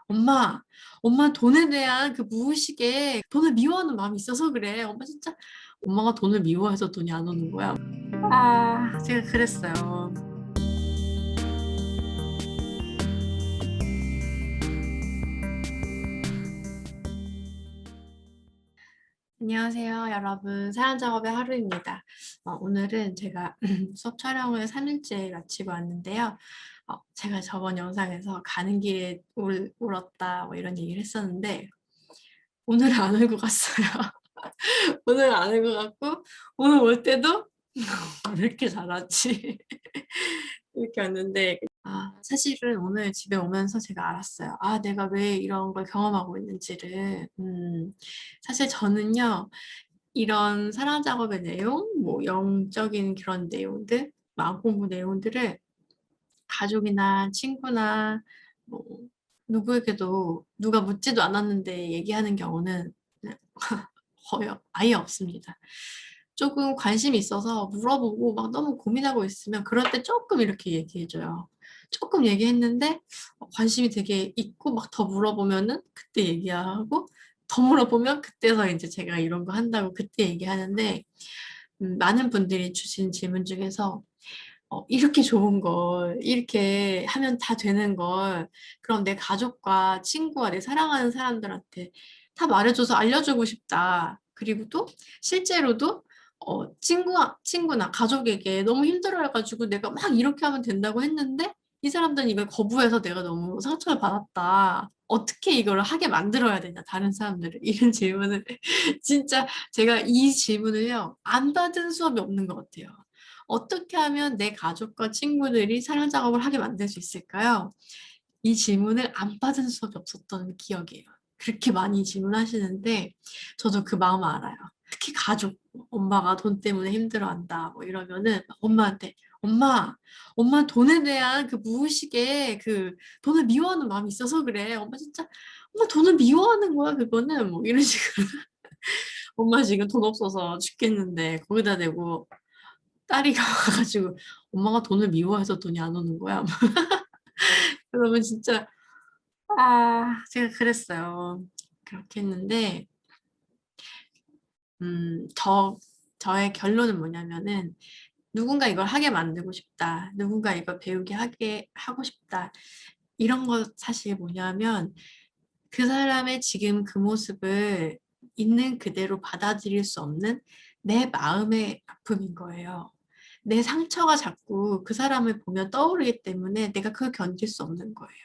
엄마, 엄마 돈에 대한 그 무의식에 돈을 미워하는 마음이 있어서 그래. 엄마 진짜 엄마가 돈을 미워해서 돈이 안 오는 거야. 제가 그랬어요. 안녕하세요, 여러분. 사연 작업의 하루입니다. 오늘은 제가 수업 촬영을 3일째 마치고 왔는데요. 제가 저번 영상에서 가는 길에 울었다 뭐 이런 얘기를 했었는데 오늘은 안 울고 갔어요. 오늘 안 울고 갔고 오늘 올 때도 왜 이렇게 잘하지? 이렇게 왔는데 사실은 오늘 집에 오면서 제가 알았어요. 내가 왜 이런 걸 경험하고 있는지를. 사실 저는요, 이런 사랑 작업의 내용, 뭐 영적인 그런 내용들, 마음 공부 내용들을 가족이나 친구나 뭐 누구에게도 누가 묻지도 않았는데 얘기하는 경우는 거의 아예 없습니다. 조금 관심이 있어서 물어보고 막 너무 고민하고 있으면 그럴 때 조금 이렇게 얘기해줘요. 조금 얘기했는데 관심이 되게 있고 막 더 물어보면은 그때 얘기하고 더 물어보면 그때서 이제 제가 이런 거 한다고 그때 얘기하는데 많은 분들이 주신 질문 중에서 이렇게 좋은 걸, 이렇게 하면 다 되는 걸, 그럼 내 가족과 친구와 내 사랑하는 사람들한테 다 말해줘서 알려주고 싶다. 그리고 또 실제로도 친구나 가족에게 너무 힘들어해가지고 내가 막 이렇게 하면 된다고 했는데 이 사람들은 이걸 거부해서 내가 너무 상처를 받았다. 어떻게 이걸 하게 만들어야 되냐, 다른 사람들을. 이런 질문을 진짜 제가 이 질문을요, 안 받은 수업이 없는 것 같아요. 어떻게 하면 내 가족과 친구들이 사랑 작업을 하게 만들 수 있을까요? 이 질문을 안 받은 수업이 없었던 기억이에요. 그렇게 많이 질문하시는데 저도 그 마음 알아요. 특히 가족, 엄마가 돈 때문에 힘들어한다 뭐 이러면은 엄마한테 엄마 돈에 대한 그 무의식에 그 돈을 미워하는 마음이 있어서 그래. 엄마 진짜 엄마 돈을 미워하는 거야 그거는 뭐 이런 식으로. 엄마 지금 돈 없어서 죽겠는데 거기다 대고 딸이 가가지고 엄마가 돈을 미워해서 돈이 안 오는 거야. 그러면 진짜 제가 그랬어요. 그렇게 했는데 저의 결론은 뭐냐면은 누군가 이걸 하게 만들고 싶다. 누군가 이걸 배우게 하게 하고 싶다. 이런 거 사실 뭐냐면 그 사람의 지금 그 모습을 있는 그대로 받아들일 수 없는 내 마음의 아픔인 거예요. 내 상처가 자꾸 그 사람을 보면 떠오르기 때문에 내가 그걸 견딜 수 없는 거예요.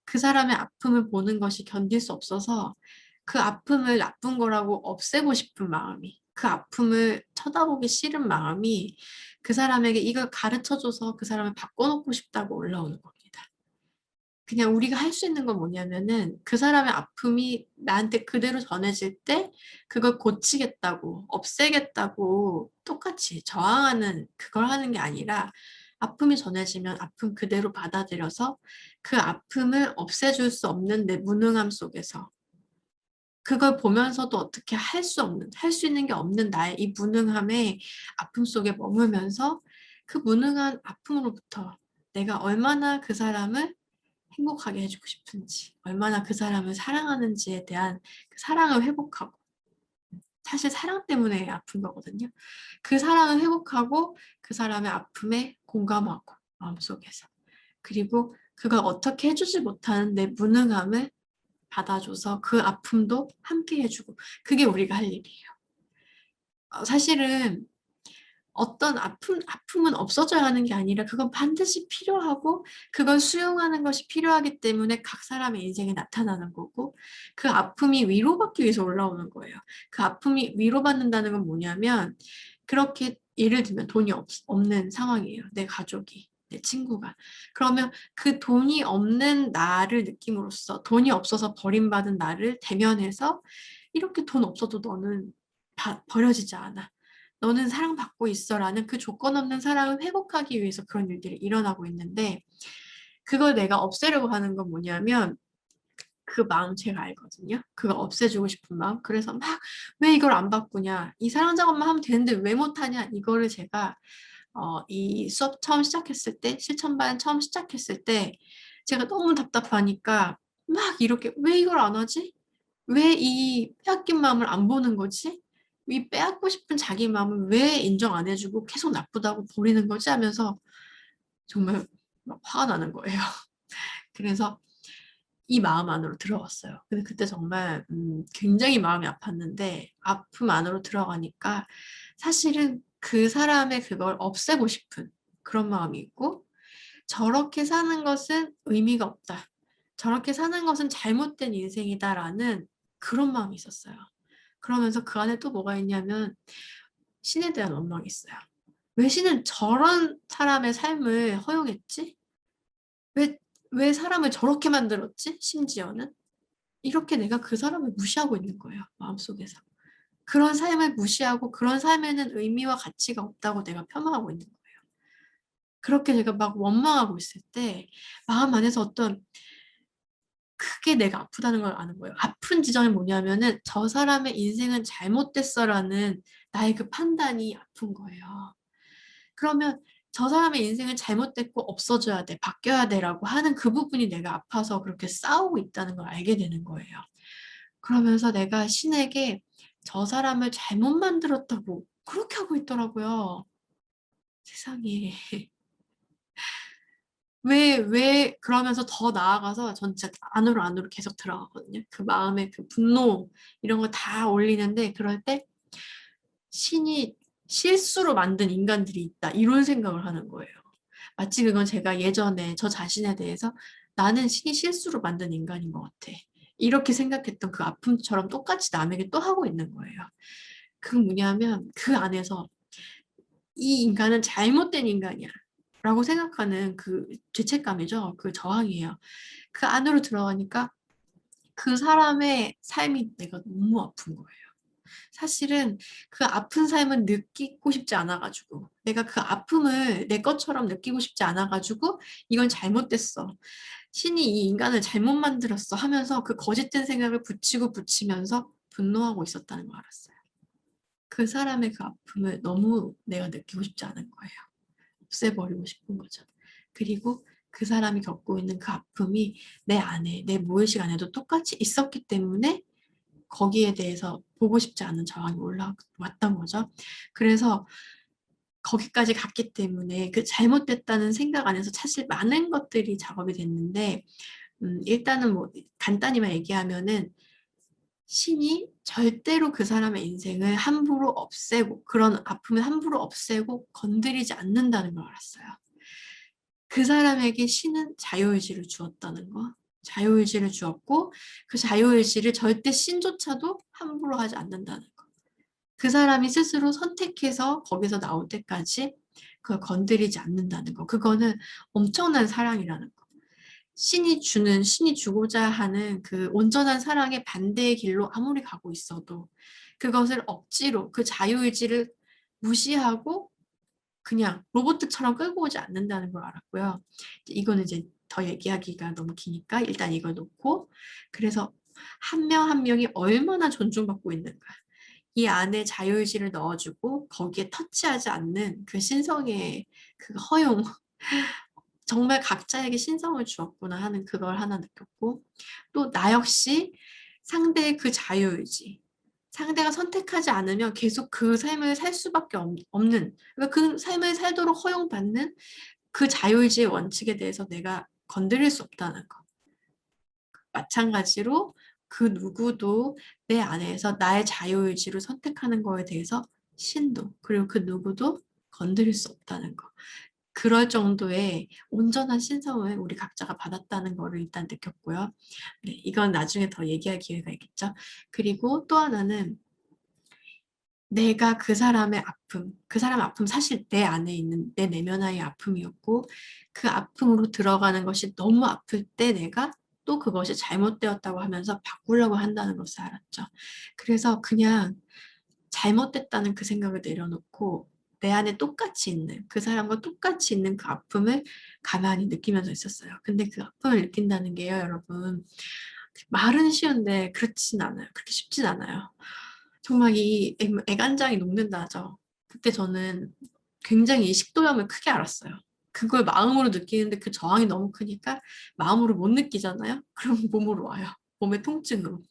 그 사람의 아픔을 보는 것이 견딜 수 없어서 그 아픔을 나쁜 거라고 없애고 싶은 마음이, 그 아픔을 쳐다보기 싫은 마음이 그 사람에게 이걸 가르쳐줘서 그 사람을 바꿔놓고 싶다고 올라오는 겁니다. 그냥 우리가 할 수 있는 건 뭐냐면은 그 사람의 아픔이 나한테 그대로 전해질 때 그걸 고치겠다고, 없애겠다고 똑같이 저항하는 그걸 하는 게 아니라 아픔이 전해지면 아픔 그대로 받아들여서 그 아픔을 없애줄 수 없는 내 무능함 속에서 그걸 보면서도 어떻게 할 수 없는, 할 수 있는 게 없는 나의 이 무능함의 아픔 속에 머물면서 그 무능한 아픔으로부터 내가 얼마나 그 사람을 행복하게 해주고 싶은지, 얼마나 그 사람을 사랑하는지에 대한 그 사랑을 회복하고, 사실 사랑 때문에 아픈 거거든요. 그 사랑을 회복하고 그 사람의 아픔에 공감하고, 마음속에서. 그리고 그걸 어떻게 해주지 못하는 내 무능함을 받아줘서 그 아픔도 함께 해주고, 그게 우리가 할 일이에요. 사실은 어떤 아픔은 없어져야 하는 게 아니라 그건 반드시 필요하고 그걸 수용하는 것이 필요하기 때문에 각 사람의 인생에 나타나는 거고 그 아픔이 위로받기 위해서 올라오는 거예요. 그 아픔이 위로받는다는 건 뭐냐면 그렇게 예를 들면 돈이 없는 상황이에요. 내 가족이. 내 친구가. 그러면 그 돈이 없는 나를 느낌으로써 돈이 없어서 버림받은 나를 대면해서 이렇게 돈 없어도 너는 버려지지 않아. 너는 사랑받고 있어라는 그 조건 없는 사랑을 회복하기 위해서 그런 일들이 일어나고 있는데 그걸 내가 없애려고 하는 건 뭐냐면 그 마음 제가 알거든요. 그걸 없애주고 싶은 마음. 그래서 막 왜 이걸 안 바꾸냐. 이 사랑 작업만 하면 되는데 왜 못하냐. 이거를 제가 이 수업 처음 시작했을 때 실천반 처음 시작했을 때 제가 너무 답답하니까 막 이렇게 왜 이걸 안 하지? 왜 이 빼앗긴 마음을 안 보는 거지? 이 빼앗고 싶은 자기 마음을 왜 인정 안 해주고 계속 나쁘다고 버리는 거지? 하면서 정말 막 화가 나는 거예요. 그래서 이 마음 안으로 들어갔어요. 근데 그때 정말 굉장히 마음이 아팠는데 아픔 안으로 들어가니까 사실은 그 사람의 그걸 없애고 싶은 그런 마음이 있고 저렇게 사는 것은 의미가 없다. 저렇게 사는 것은 잘못된 인생이다라는 그런 마음이 있었어요. 그러면서 그 안에 또 뭐가 있냐면 신에 대한 원망이 있어요. 왜 신은 저런 사람의 삶을 허용했지? 왜, 왜 사람을 저렇게 만들었지? 심지어는? 이렇게 내가 그 사람을 무시하고 있는 거예요. 마음속에서. 그런 삶을 무시하고 그런 삶에는 의미와 가치가 없다고 내가 폄하하고 있는 거예요. 그렇게 제가 막 원망하고 있을 때 마음 안에서 어떤 그게 내가 아프다는 걸 아는 거예요. 아픈 지점이 뭐냐면은 저 사람의 인생은 잘못됐어라는 나의 그 판단이 아픈 거예요. 그러면 저 사람의 인생은 잘못됐고 없어져야 돼, 바뀌어야 돼라고 하는 그 부분이 내가 아파서 그렇게 싸우고 있다는 걸 알게 되는 거예요. 그러면서 내가 신에게 저 사람을 잘못 만들었다고 그렇게 하고 있더라고요. 세상에. 그러면서 더 나아가서 전 진짜 안으로 계속 들어가거든요. 그 마음의 그 분노, 이런 거 다 올리는데, 그럴 때 신이 실수로 만든 인간들이 있다. 이런 생각을 하는 거예요. 마치 그건 제가 예전에 저 자신에 대해서 나는 신이 실수로 만든 인간인 것 같아. 이렇게 생각했던 그 아픔처럼 똑같이 남에게 또 하고 있는 거예요. 그건 뭐냐면 그 안에서 이 인간은 잘못된 인간이야. 라고 생각하는 그 죄책감이죠. 그 저항이에요. 그 안으로 들어가니까 그 사람의 삶이 내가 너무 아픈 거예요. 사실은 그 아픈 삶은 느끼고 싶지 않아가지고 내가 그 아픔을 내 것처럼 느끼고 싶지 않아가지고 이건 잘못됐어. 신이 이 인간을 잘못 만들었어 하면서 그 거짓된 생각을 붙이면서 분노하고 있었다는 걸 알았어요. 그 사람의 그 아픔을 너무 내가 느끼고 싶지 않은 거예요. 없애버리고 싶은 거죠. 그리고 그 사람이 겪고 있는 그 아픔이 내 안에, 내 무의식 안에도 똑같이 있었기 때문에 거기에 대해서 보고 싶지 않은 저항이 올라왔던 거죠. 그래서 거기까지 갔기 때문에 그 잘못됐다는 생각 안에서 사실 많은 것들이 작업이 됐는데, 일단은 뭐 간단히만 얘기하면은 신이 절대로 그 사람의 인생을 함부로 없애고 그런 아픔을 함부로 없애고 건드리지 않는다는 걸 알았어요. 그 사람에게 신은 자유의지를 주었다는 거. 자유의지를 주었고 그 자유의지를 절대 신조차도 함부로 하지 않는다는 거. 그 사람이 스스로 선택해서 거기서 나올 때까지 그걸 건드리지 않는다는 거. 그거는 엄청난 사랑이라는 거. 신이 주고자 하는 그 온전한 사랑의 반대의 길로 아무리 가고 있어도 그것을 억지로 그 자유의지를 무시하고 그냥 로봇처럼 끌고 오지 않는다는 걸 알았고요. 이거는 이제 더 얘기하기가 너무 기니까 일단 이걸 놓고 그래서 한 명 한 명이 얼마나 존중받고 있는가. 이 안에 자유의지를 넣어주고 거기에 터치하지 않는 그 신성의 그 허용 정말 각자에게 신성을 주었구나 하는 그걸 하나 느꼈고 또 나 역시 상대의 그 자유의지 상대가 선택하지 않으면 계속 그 삶을 살 수밖에 없는 그러니까 그 삶을 살도록 허용받는 그 자유의지의 원칙에 대해서 내가 건드릴 수 없다는 거. 마찬가지로 그 누구도 내 안에서 나의 자유의지로 선택하는 거에 대해서 신도 그리고 그 누구도 건드릴 수 없다는 거. 그럴 정도의 온전한 신성을 우리 각자가 받았다는 거를 일단 느꼈고요. 네, 이건 나중에 더 얘기할 기회가 있겠죠. 그리고 또 하나는 내가 그 사람의 아픔, 그 사람의 아픔 사실 내 안에 있는 내 내면의 아픔이었고 그 아픔으로 들어가는 것이 너무 아플 때 내가 또 그것이 잘못되었다고 하면서 바꾸려고 한다는 것을 알았죠. 그래서 그냥 잘못됐다는 그 생각을 내려놓고 내 안에 똑같이 있는 그 사람과 똑같이 있는 그 아픔을 가만히 느끼면서 있었어요. 근데 그 아픔을 느낀다는 게요, 여러분. 말은 쉬운데 그렇진 않아요. 그렇게 쉽진 않아요. 정말 이 애간장이 녹는다 하죠. 그때 저는 굉장히 이 식도염을 크게 알았어요. 그걸 마음으로 느끼는데 그 저항이 너무 크니까 마음으로 못 느끼잖아요. 그럼 몸으로 와요. 몸의 통증으로.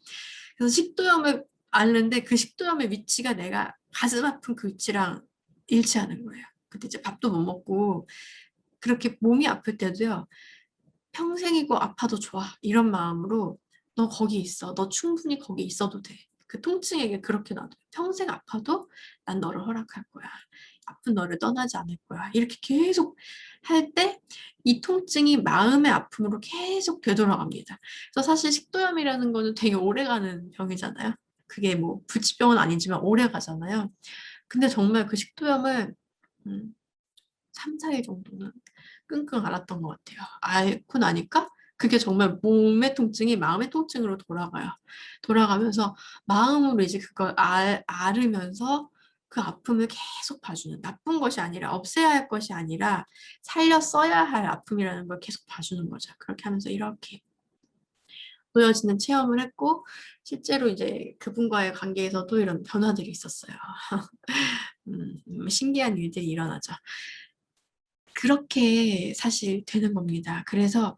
그래서 식도염을 앓는데 그 식도염의 위치가 내가 가슴 아픈 그 위치랑 일치하는 거예요. 그때 이제 밥도 못 먹고 그렇게 몸이 아플 때도요. 평생이고 아파도 좋아. 이런 마음으로 너 거기 있어. 너 충분히 거기 있어도 돼. 그 통증에게 그렇게 놔둬요. 평생 아파도 난 너를 허락할 거야. 아픈 너를 떠나지 않을 거야. 이렇게 계속 할 때 이 통증이 마음의 아픔으로 계속 되돌아갑니다. 그래서 사실 식도염이라는 거는 되게 오래가는 병이잖아요. 그게 뭐 불치병은 아니지만 오래 가잖아요. 근데 정말 그 식도염을 3, 4일 정도는 끙끙 앓았던 것 같아요. 앓고 나니까 그게 정말 몸의 통증이 마음의 통증으로 돌아가요. 돌아가면서 마음으로 이제 그걸 앓으면서 그 아픔을 계속 봐주는, 나쁜 것이 아니라 없애야 할 것이 아니라 살려 써야 할 아픔이라는 걸 계속 봐주는 거죠. 그렇게 하면서 이렇게 보여지는 체험을 했고 실제로 이제 그분과의 관계에서도 이런 변화들이 있었어요. 신기한 일들이 일어나죠. 그렇게 사실 되는 겁니다. 그래서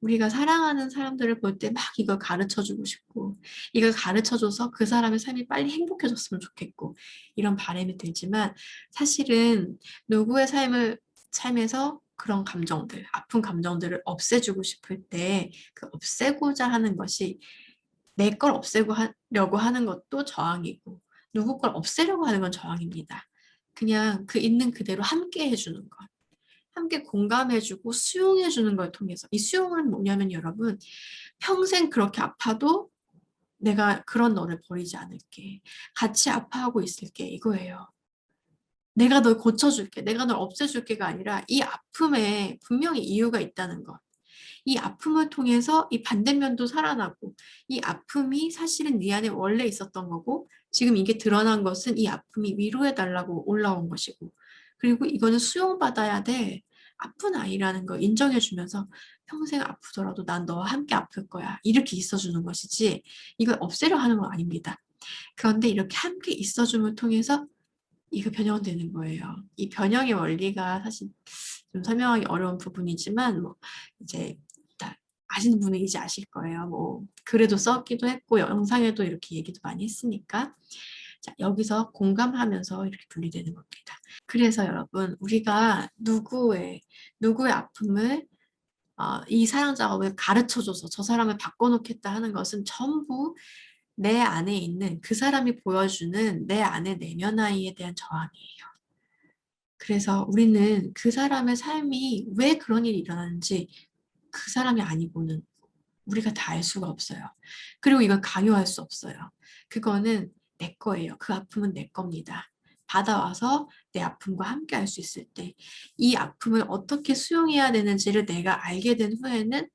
우리가 사랑하는 사람들을 볼 때 막 이걸 가르쳐 주고 싶고, 이걸 가르쳐 줘서 그 사람의 삶이 빨리 행복해졌으면 좋겠고, 이런 바람이 들지만, 사실은 누구의 삶에서 그런 감정들, 아픈 감정들을 없애주고 싶을 때, 그 없애고자 하는 것이 내 걸 없애고 하려고 하는 것도 저항이고, 누구 걸 없애려고 하는 건 저항입니다. 그냥 그 있는 그대로 함께 해주는 것. 함께 공감해주고 수용해주는 걸 통해서 이 수용은 뭐냐면 여러분 평생 그렇게 아파도 내가 그런 너를 버리지 않을게. 같이 아파하고 있을게. 이거예요. 내가 널 고쳐줄게. 내가 널 없애줄게가 아니라 이 아픔에 분명히 이유가 있다는 것. 이 아픔을 통해서 이 반대면도 살아나고 이 아픔이 사실은 네 안에 원래 있었던 거고 지금 이게 드러난 것은 이 아픔이 위로해달라고 올라온 것이고 그리고 이거는 수용받아야 돼. 아픈 아이라는 걸 인정해주면서 평생 아프더라도 난 너와 함께 아플 거야. 이렇게 있어주는 것이지 이걸 없애려 하는 건 아닙니다. 그런데 이렇게 함께 있어줌을 통해서 이거 변형되는 거예요. 이 변형의 원리가 사실 좀 설명하기 어려운 부분이지만 뭐 이제 다 아시는 분은 이제 아실 거예요. 뭐 글에도 썼기도 했고 영상에도 이렇게 얘기도 많이 했으니까 자 여기서 공감하면서 이렇게 분리되는 겁니다. 그래서 여러분 우리가 누구의 아픔을 이 사랑 작업을 가르쳐줘서 저 사람을 바꿔놓겠다 하는 것은 전부 내 안에 있는 그 사람이 보여주는 내 안의 내면 아이에 대한 저항이에요. 그래서 우리는 그 사람의 삶이 왜 그런 일이 일어나는지 그 사람이 아니고는 우리가 다 알 수가 없어요. 그리고 이걸 강요할 수 없어요. 그거는 내 거예요. 그 아픔은 내 겁니다. 받아와서 내 아픔과 함께 할 수 있을 때 이 아픔을 어떻게 수용해야 되는지를 내가 알게 된 후에는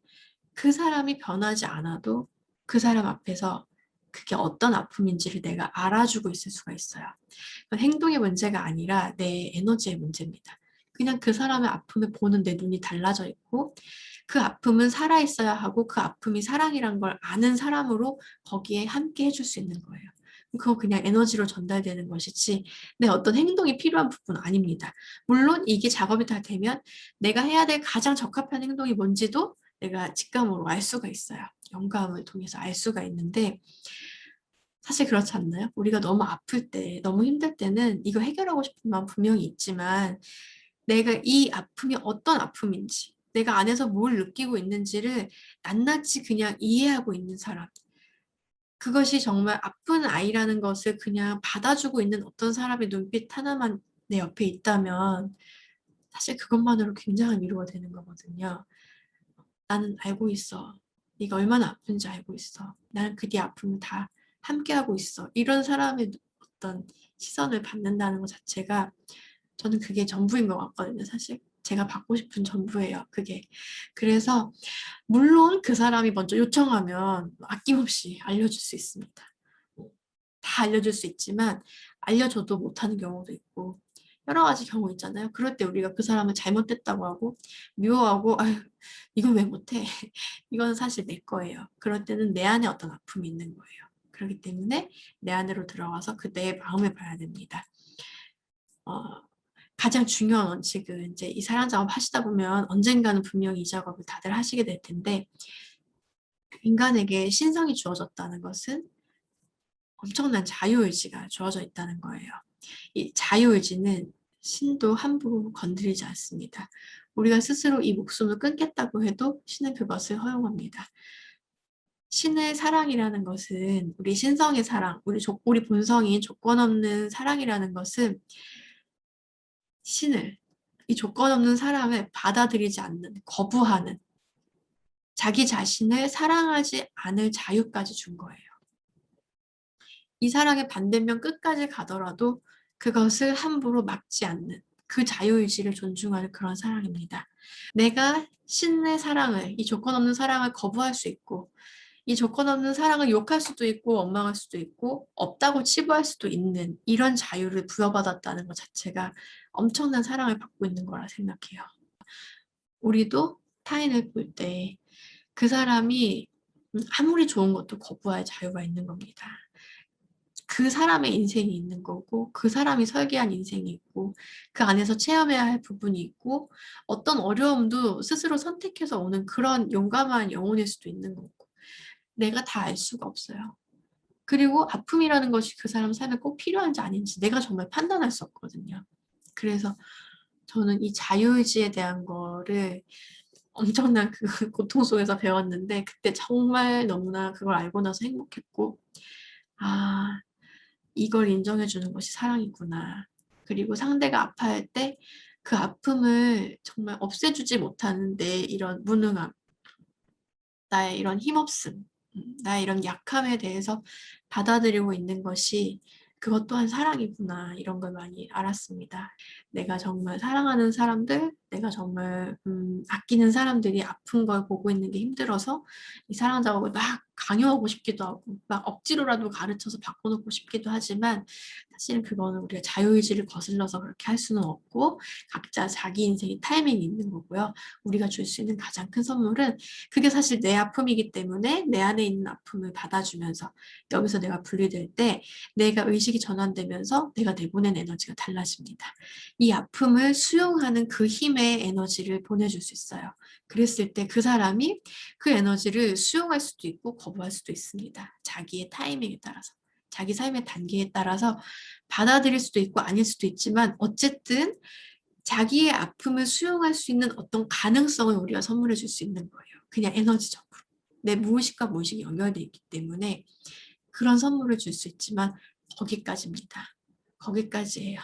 그 사람이 변하지 않아도 그 사람 앞에서 그게 어떤 아픔인지를 내가 알아주고 있을 수가 있어요. 그건 행동의 문제가 아니라 내 에너지의 문제입니다. 그냥 그 사람의 아픔을 보는 내 눈이 달라져 있고 그 아픔은 살아있어야 하고 그 아픔이 사랑이란 걸 아는 사람으로 거기에 함께 해줄 수 있는 거예요. 그거 그냥 에너지로 전달되는 것이지 내 어떤 행동이 필요한 부분은 아닙니다. 물론 이게 작업이 다 되면 내가 해야 될 가장 적합한 행동이 뭔지도 내가 직감으로 알 수가 있어요. 영감을 통해서 알 수가 있는데 사실 그렇지 않나요? 우리가 너무 아플 때, 너무 힘들 때는 이거 해결하고 싶은 마음 분명히 있지만 내가 이 아픔이 어떤 아픔인지, 내가 안에서 뭘 느끼고 있는지를 낱낱이 그냥 이해하고 있는 사람. 그것이 정말 아픈 아이라는 것을 그냥 받아주고 있는 어떤 사람의 눈빛 하나만 내 옆에 있다면 사실 그것만으로 굉장한 위로가 되는 거거든요. 나는 알고 있어. 네가 얼마나 아픈지 알고 있어. 나는 그 네 아픔을 다 함께하고 있어. 이런 사람의 어떤 시선을 받는다는 것 자체가 저는 그게 전부인 것 같거든요, 사실. 제가 받고 싶은 전부예요, 그게. 그래서 물론 그 사람이 먼저 요청하면 아낌없이 알려줄 수 있습니다. 다 알려줄 수 있지만 알려줘도 못하는 경우도 있고 여러 가지 경우 있잖아요. 그럴 때 우리가 그 사람을 잘못됐다고 하고 미워하고 아유 이건 왜 못해? 이건 사실 내 거예요. 그럴 때는 내 안에 어떤 아픔이 있는 거예요. 그렇기 때문에 내 안으로 들어가서 그 내 마음을 봐야 됩니다. 어, 가장 중요한 원칙은 이제 이 사랑 작업 하시다 보면 언젠가는 분명히 이 작업을 다들 하시게 될 텐데, 인간에게 신성이 주어졌다는 것은 엄청난 자유의지가 주어져 있다는 거예요. 이 자유의지는 신도 함부로 건드리지 않습니다. 우리가 스스로 이 목숨을 끊겠다고 해도 신은 그것을 허용합니다. 신의 사랑이라는 것은, 우리 신성의 사랑, 우리 본성인 조건 없는 사랑이라는 것은 신을, 이 조건 없는 사랑을 받아들이지 않는, 거부하는, 자기 자신을 사랑하지 않을 자유까지 준 거예요. 이 사랑의 반대면 끝까지 가더라도 그것을 함부로 막지 않는, 그 자유의지를 존중하는 그런 사랑입니다. 내가 신의 사랑을, 이 조건 없는 사랑을 거부할 수 있고, 이 조건 없는 사랑을 욕할 수도 있고 원망할 수도 있고 없다고 치부할 수도 있는 이런 자유를 부여받았다는 것 자체가 엄청난 사랑을 받고 있는 거라 생각해요. 우리도 타인을 볼 때 그 사람이 아무리 좋은 것도 거부할 자유가 있는 겁니다. 그 사람의 인생이 있는 거고, 그 사람이 설계한 인생이 있고, 그 안에서 체험해야 할 부분이 있고, 어떤 어려움도 스스로 선택해서 오는 그런 용감한 영혼일 수도 있는 거고, 내가 다 알 수가 없어요. 그리고 아픔이라는 것이 그 사람 삶에 꼭 필요한지 아닌지 내가 정말 판단할 수 없거든요. 그래서 저는 이 자유의지에 대한 거를 엄청난 그 고통 속에서 배웠는데, 그때 정말 너무나 그걸 알고 나서 행복했고, 아, 이걸 인정해 주는 것이 사랑이구나. 그리고 상대가 아파할 때 그 아픔을 정말 없애주지 못하는 내 이런 무능함, 나의 이런 힘없음, 나의 이런 약함에 대해서 받아들이고 있는 것이 그것 또한 사랑이구나, 이런 걸 많이 알았습니다. 내가 정말 사랑하는 사람들, 내가 정말 아끼는 사람들이 아픈 걸 보고 있는 게 힘들어서 이 사랑 작업을 막 강요하고 싶기도 하고 막 억지로라도 가르쳐서 바꿔놓고 싶기도 하지만, 사실은 그거는 우리가 자유의지를 거슬러서 그렇게 할 수는 없고 각자 자기 인생의 타이밍이 있는 거고요. 우리가 줄 수 있는 가장 큰 선물은, 그게 사실 내 아픔이기 때문에 내 안에 있는 아픔을 받아주면서 여기서 내가 분리될 때 내가 의식이 전환되면서 내가 내보낸 에너지가 달라집니다. 이 아픔을 수용하는 그 힘의 에너지를 보내줄 수 있어요. 그랬을 때 그 사람이 그 에너지를 수용할 수도 있고 거부할 수도 있습니다. 자기의 타이밍에 따라서, 자기 삶의 단계에 따라서 받아들일 수도 있고 아닐 수도 있지만, 어쨌든 자기의 아픔을 수용할 수 있는 어떤 가능성을 우리가 선물해 줄 수 있는 거예요. 그냥 에너지적으로. 내 무의식과 무의식이 연결되어 있기 때문에 그런 선물을 줄 수 있지만 거기까지입니다. 거기까지예요.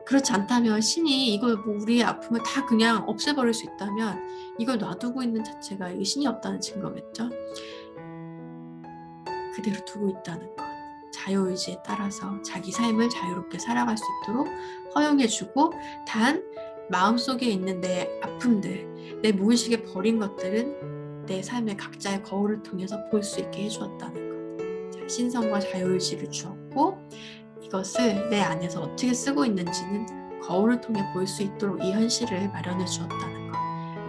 그렇지 않다면 신이 이걸 뭐 우리의 아픔을 다 그냥 없애버릴 수 있다면 이걸 놔두고 있는 자체가 이 신이 없다는 증거겠죠. 그대로 두고 있다는 것. 자유의지에 따라서 자기 삶을 자유롭게 살아갈 수 있도록 허용해주고, 단 마음속에 있는 내 아픔들, 내 무의식에 버린 것들은 내 삶의 각자의 거울을 통해서 볼 수 있게 해주었다는 것. 신성과 자유의지를 주었고, 이것을 내 안에서 어떻게 쓰고 있는지는 거울을 통해 볼 수 있도록 이 현실을 마련해 주었다는 것.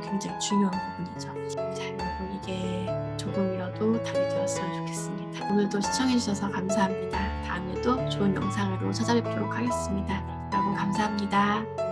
굉장히 중요한 부분이죠. 자, 여러분, 이게 조금이라도 답이 되었으면 좋겠습니다. 오늘도 시청해주셔서 감사합니다. 다음에도 좋은 영상으로 찾아뵙도록 하겠습니다. 여러분, 감사합니다.